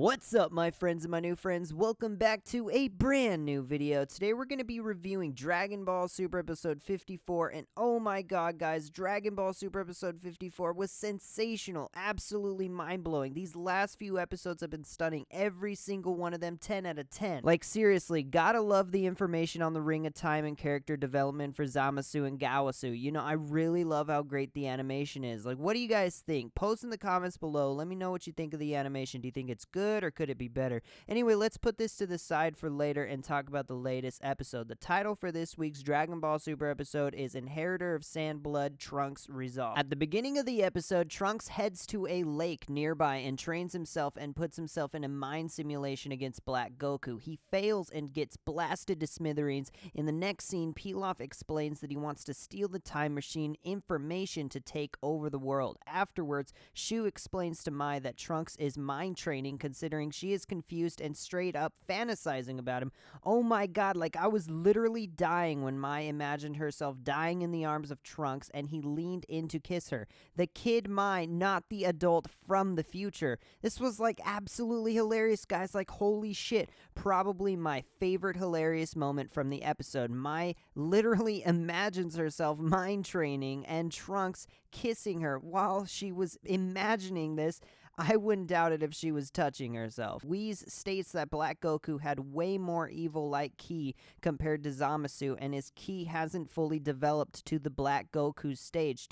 What's up, my friends and my new friends? Welcome back to a brand new video. Today we're going to be reviewing Dragon Ball Super Episode 54, and oh my god, guys, Dragon Ball Super Episode 54 was sensational, absolutely mind-blowing. These last few episodes have been stunning, every single one of them, 10 out of 10. Like, seriously, gotta love the information on the Ring of Time and character development for Zamasu and Gawasu. You know, I really love how great the animation is. Like, what do you guys think? Post in the comments below. Let me know what you think of the animation. Do you think it's good, or could it be better? Anyway, let's put this to the side for later and talk about the latest episode. The title for this week's Dragon Ball Super episode is Inheritor of Sand Blood, Trunks Resolve. At the beginning of the episode, Trunks heads to a lake nearby and trains himself and puts himself in a mind simulation against Black Goku. He fails and gets blasted to smithereens. In the next scene, Pilaf explains that he wants to steal the time machine information to take over the world. Afterwards, Shu explains to Mai that Trunks is mind training, considering she is confused and straight up fantasizing about him. Oh my god, like, I was literally dying when Mai imagined herself dying in the arms of Trunks and he leaned in to kiss her. The kid Mai, not the adult from the future. This was like absolutely hilarious, guys. Like, holy shit. Probably my favorite hilarious moment from the episode. Mai literally imagines herself mind training and Trunks kissing her while she was imagining this. I wouldn't doubt it if she was touching herself. Whis states that Black Goku had way more evil-like ki compared to Zamasu, and his ki hasn't fully developed to the Black Goku stage,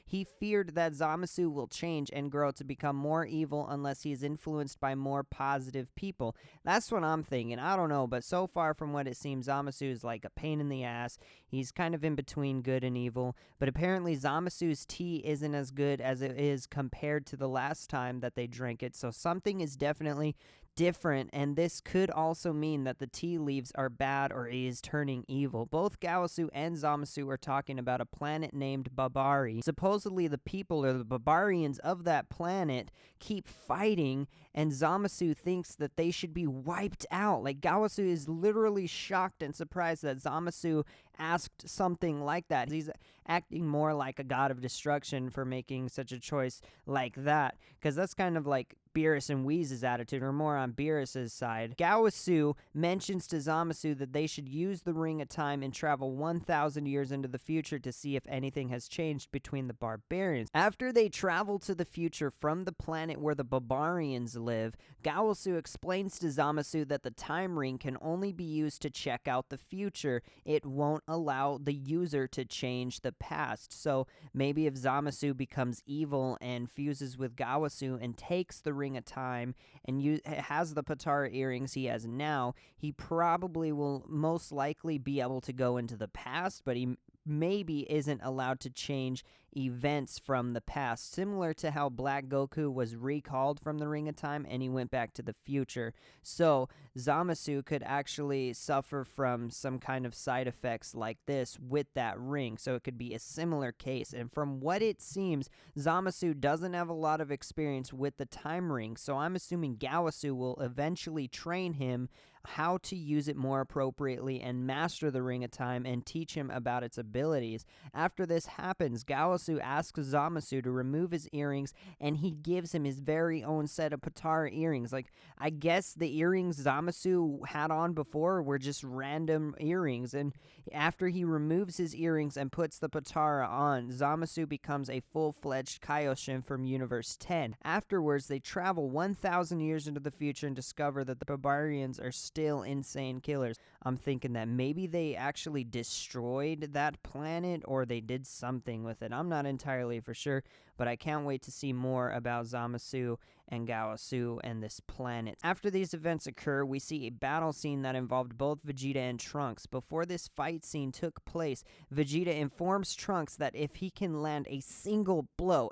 He feared that Zamasu will change and grow to become more evil unless he is influenced by more positive people. That's what I'm thinking. I don't know, but so far from what it seems, Zamasu is like a pain in the ass. He's kind of in between good and evil, but apparently Zamasu's tea isn't as good as it is compared to the last time that they drank it, so something is definitely different, and this could also mean that the tea leaves are bad or he is turning evil. Both Gawasu and Zamasu are talking about a planet named Babari. Supposedly the people, or the barbarians of that planet, keep fighting, and Zamasu thinks that they should be wiped out. Like, Gawasu is literally shocked and surprised that Zamasu asked something like that. He's acting more like a god of destruction for making such a choice like that, because that's kind of like Beerus and Whis' attitude, or more on Beerus' side. Gawasu mentions to Zamasu that they should use the Ring of Time and travel 1,000 years into the future to see if anything has changed between the barbarians. After they travel to the future from the planet where the barbarians live, Gawasu explains to Zamasu that the Time Ring can only be used to check out the future. It won't allow the user to change the past. So maybe if Zamasu becomes evil and fuses with Gawasu and takes the Ring of Time and has the Potara earrings he has now, he probably will most likely be able to go into the past, but he maybe isn't allowed to change events from the past, similar to how Black Goku was recalled from the Ring of Time and he went back to the future. So Zamasu could actually suffer from some kind of side effects like this with that ring, so it could be a similar case. And from what it seems, Zamasu doesn't have a lot of experience with the Time Ring, so I'm assuming Gawasu will eventually train him how to use it more appropriately and master the Ring of Time and teach him about its abilities. After this happens, Gawasu asks Zamasu to remove his earrings, and he gives him his very own set of Potara earrings. Like, I guess the earrings Zamasu had on before were just random earrings, and after he removes his earrings and puts the Potara on, Zamasu becomes a full-fledged Kaioshin from Universe 10. Afterwards, they travel 1,000 years into the future and discover that the barbarians are still insane killers. I'm thinking that maybe they actually destroyed that planet, or they did something with it. I'm not entirely for sure, but I can't wait to see more about Zamasu and Gawasu and this planet. After these events occur, we see a battle scene that involved both Vegeta and Trunks. Before this fight scene took place, Vegeta informs Trunks that if he can land a single blow,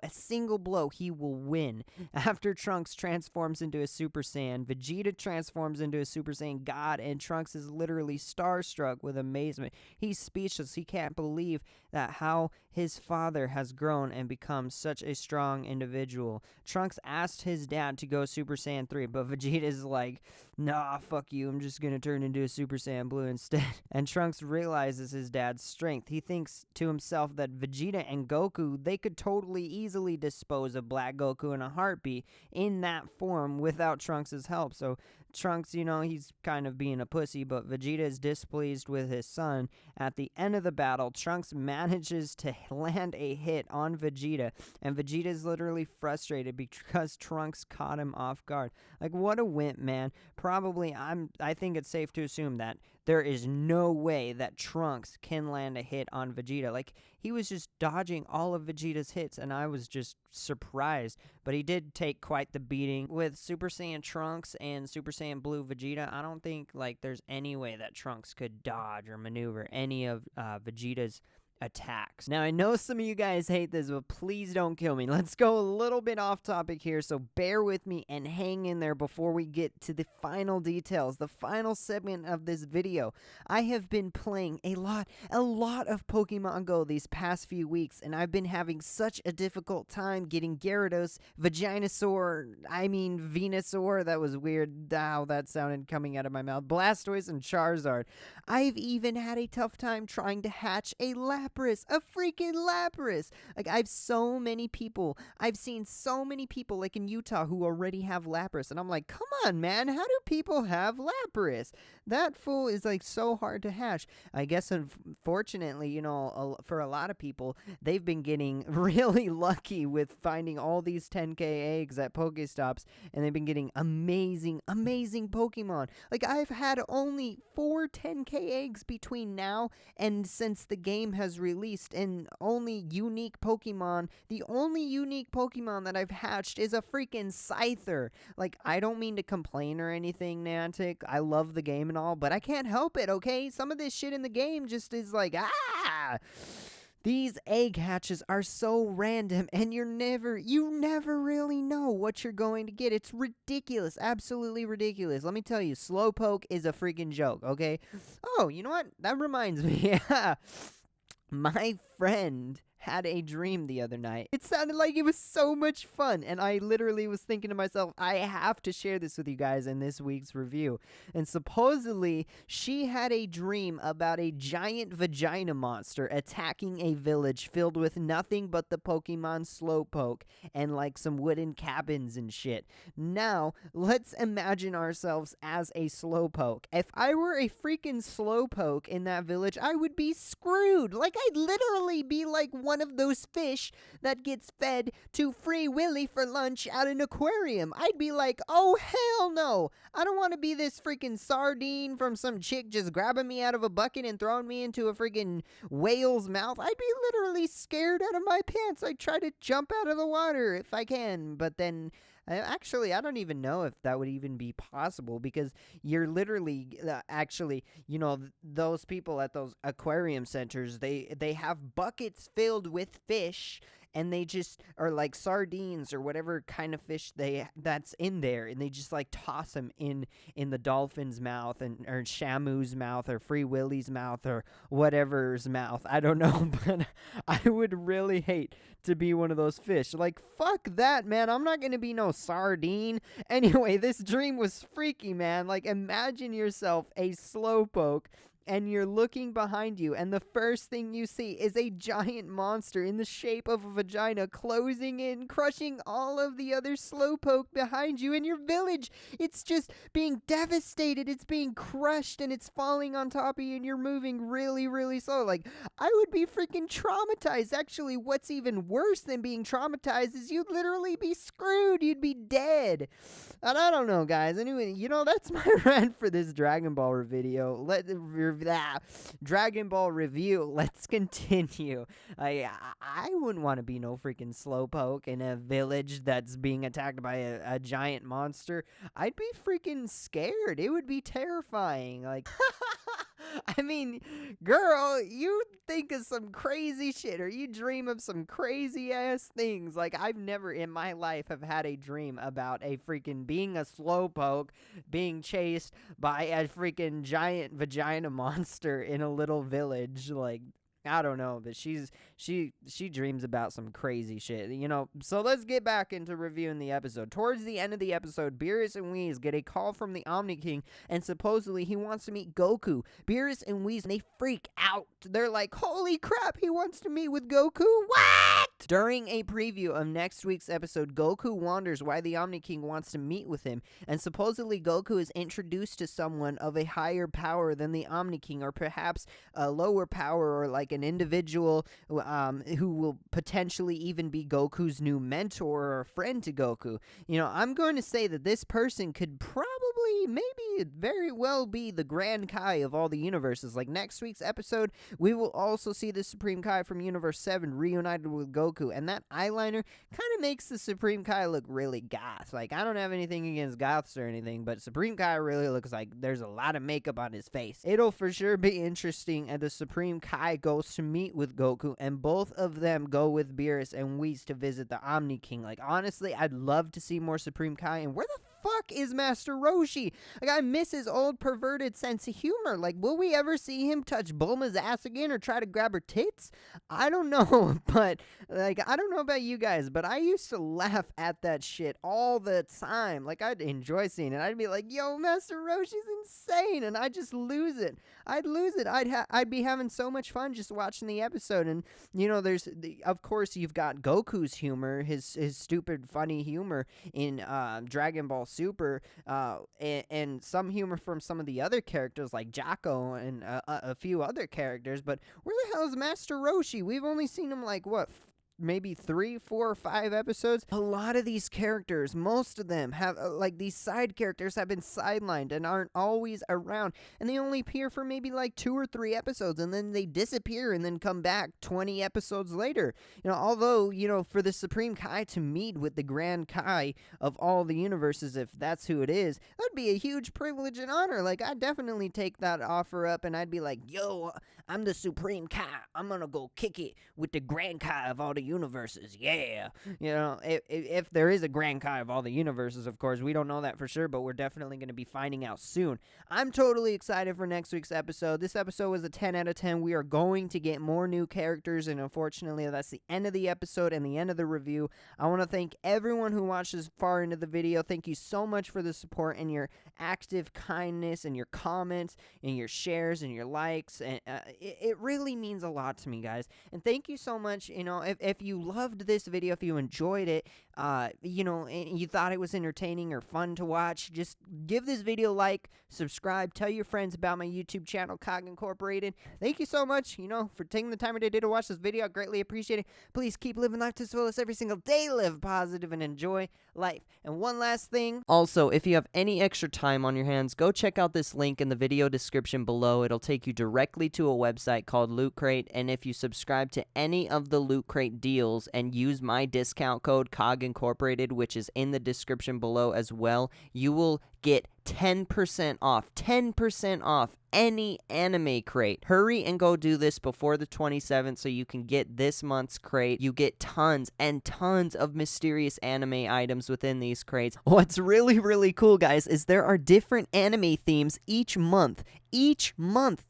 he will win. After Trunks transforms into a Super Saiyan, Vegeta transforms into a Super Saiyan God, and Trunks is literally starstruck with amazement. He's speechless. He can't believe that how his father has grown and become such a strong individual. Trunks asked his dad to go Super Saiyan 3, but Vegeta is like, Nah, fuck you, I'm just gonna turn into a Super Saiyan Blue instead. And Trunks realizes his dad's strength. He thinks to himself that Vegeta and Goku, they could totally easily dispose of Black Goku in a heartbeat in that form without Trunks' help. So Trunks, he's kind of being a pussy, but Vegeta is displeased with his son. At the end of the battle, Trunks manages to land a hit on Vegeta, and Vegeta is literally frustrated because Trunks caught him off guard. Like, what a wimp, man. Probably, I think it's safe to assume that there is no way that Trunks can land a hit on Vegeta. Like, he was just dodging all of Vegeta's hits, and I was just surprised. But he did take quite the beating. With Super Saiyan Trunks and Super Saiyan Blue Vegeta, I don't think, there's any way that Trunks could dodge or maneuver any of Vegeta's attacks. Now, I know some of you guys hate this, but please don't kill me. Let's go a little bit off topic here, so bear with me and hang in there before we get to the final details, the final segment of this video. I have been playing a lot of Pokemon Go these past few weeks, and I've been having such a difficult time getting Gyarados, Venusaur, that was weird how that sounded coming out of my mouth, Blastoise, and Charizard. I've even had a tough time trying to hatch a freaking Lapras. Like, I've seen so many people, like in Utah, who already have Lapras, and I'm like, come on, man, how do people have Lapras? That fool is, so hard to hatch. I guess, unfortunately, for a lot of people, they've been getting really lucky with finding all these 10K eggs at Pokestops, and they've been getting amazing Pokemon. Like, I've had only 4 10K eggs between now and since the game has released, and the only unique Pokemon that I've hatched is a freaking Scyther. Like, I don't mean to complain or anything, Niantic. I love the game and all, but I can't help it, okay? Some of this shit in the game just is like, these egg hatches are so random, and you never really know what you're going to get. It's ridiculous, absolutely ridiculous. Let me tell you, Slowpoke is a freaking joke, okay? Oh, you know what? That reminds me. My friend had a dream the other night. It sounded like it was so much fun, and I literally was thinking to myself, I have to share this with you guys in this week's review. And supposedly, she had a dream about a giant vagina monster attacking a village filled with nothing but the Pokemon Slowpoke and some wooden cabins and shit. Now, let's imagine ourselves as a Slowpoke. If I were a freaking Slowpoke in that village, I would be screwed. I'd literally be like one of those fish that gets fed to Free Willy for lunch at an aquarium. I'd be like, oh hell no, I don't want to be this freaking sardine from some chick just grabbing me out of a bucket and throwing me into a freaking whale's mouth. I'd be literally scared out of my pants. I'd try to jump out of the water if I can, but then actually, I don't even know if that would even be possible, because you're literally, those people at those aquarium centers, they have buckets filled with fish, and they just are like sardines or whatever kind of fish that's in there, and they just toss them in the dolphin's mouth or Shamu's mouth or Free Willy's mouth or whatever's mouth. I don't know, but I would really hate to be one of those fish. Fuck that, man. I'm not gonna be no sardine. Anyway, this dream was freaky, man. Imagine yourself a Slowpoke, and you're looking behind you, and the first thing you see is a giant monster in the shape of a vagina closing in, crushing all of the other Slowpoke behind you, and your village, it's just being devastated. It's being crushed, and it's falling on top of you, and you're moving really, really slow. I would be freaking traumatized. Actually, what's even worse than being traumatized is you'd literally be screwed. You'd be dead. And I don't know, guys. Anyway, that's my rant for this Dragon Ball video. Dragon Ball review. Let's continue. I wouldn't want to be no freaking Slowpoke in a village that's being attacked by a giant monster. I'd be freaking scared. It would be terrifying. I mean, girl, you think of some crazy shit, or you dream of some crazy ass things. I've never in my life have had a dream about a freaking being a Slowpoke being chased by a freaking giant vagina monster in a little village. I don't know, but she dreams about some crazy shit, you know. So let's get back into reviewing the episode. Towards the end of the episode, Beerus and Whis get a call from the Omni King, and supposedly he wants to meet Goku. Beerus and Whis, they freak out. They're like, holy crap, he wants to meet with Goku? What? During a preview of next week's episode, Goku wonders why the Omni King wants to meet with him, and supposedly Goku is introduced to someone of a higher power than the Omni King, or perhaps a lower power, or like an individual who will potentially even be Goku's new mentor or friend to Goku. You know, I'm going to say that this person could probably, maybe very well be the Grand Kai of all the universes. Like next week's episode, we will also see the Supreme Kai from Universe 7 reunited with Goku, and that eyeliner kind of makes the Supreme Kai look really goth. Like, I don't have anything against goths or anything, but Supreme Kai really looks like there's a lot of makeup on his face. It'll for sure be interesting as the Supreme Kai goes to meet with Goku, and both of them go with Beerus and Whis to visit the Omni King. Like, honestly, I'd love to see more Supreme Kai, and where the fuck is Master Roshi? Like, I miss his old perverted sense of humor. Like, will we ever see him touch Bulma's ass again or try to grab her tits? I don't know, but, like, I don't know about you guys, but I used to laugh at that shit all the time. Like, I'd enjoy seeing it. I'd be like, yo, Master Roshi's insane, and I'd just lose it. I'd lose it. I'd be having so much fun just watching the episode, and, you know, of course, you've got Goku's humor, his stupid, funny humor in Dragon Ball Super, and some humor from some of the other characters like Jocko and a few other characters. But where the hell is Master Roshi? We've only seen him like, what, maybe 3, 4, or 5 episodes. A lot of these characters, most of them have like these side characters have been sidelined and aren't always around, and they only appear for maybe like 2 or 3 episodes, and then they disappear and then come back 20 episodes later. You know, although, you know, for the Supreme Kai to meet with the Grand Kai of all the universes, if that's who it is, that'd be a huge privilege and honor. Like, I'd definitely take that offer up, and I'd be like, yo, I'm the Supreme Kai, I'm gonna go kick it with the Grand Kai of all the universes, yeah. You know, if there is a Grand Kai of all the universes, of course, we don't know that for sure, but we're definitely going to be finding out soon. I'm totally excited for next week's episode. This episode was a 10 out of 10. We are going to get more new characters, and unfortunately, that's the end of the episode and the end of the review. I want to thank everyone who watched this far into the video. Thank you so much for the support and your active kindness and your comments and your shares and your likes, and it really means a lot to me, guys. And thank you so much. You know, if you loved this video, if you enjoyed it, you know, and you thought it was entertaining or fun to watch, just give this video a like, subscribe, tell your friends about my YouTube channel, Cog Incorporated. Thank you so much, you know, for taking the time of the day to watch this video. I greatly appreciate it. Please keep living life to its fullest every single day. Live positive and enjoy life. And one last thing. Also, if you have any extra time on your hands, go check out this link in the video description below. It'll take you directly to a website called Loot Crate, and if you subscribe to any of the Loot Crate deals and use my discount code COG Incorporated, which is in the description below as well, you will get 10% off any anime crate. Hurry and go do this before the 27th so you can get this month's crate. You get tons and tons of mysterious anime items within these crates. What's really, really cool, guys, is there are different anime themes each month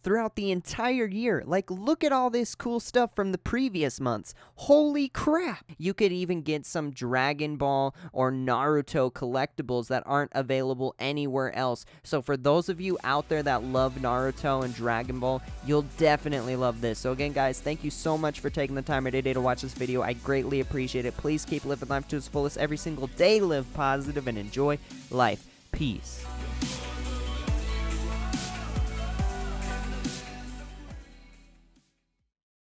throughout the entire year. Like, look at all this cool stuff from the previous months. Holy crap! You could even get some Dragon Ball or Naruto collectibles that aren't available anywhere else. So for those of you out there that love Naruto and Dragon Ball, you'll definitely love this. So again, guys, thank you so much for taking the time of your day to watch this video. I greatly appreciate it. Please keep living life to its fullest every single day. Live positive and enjoy life. Peace.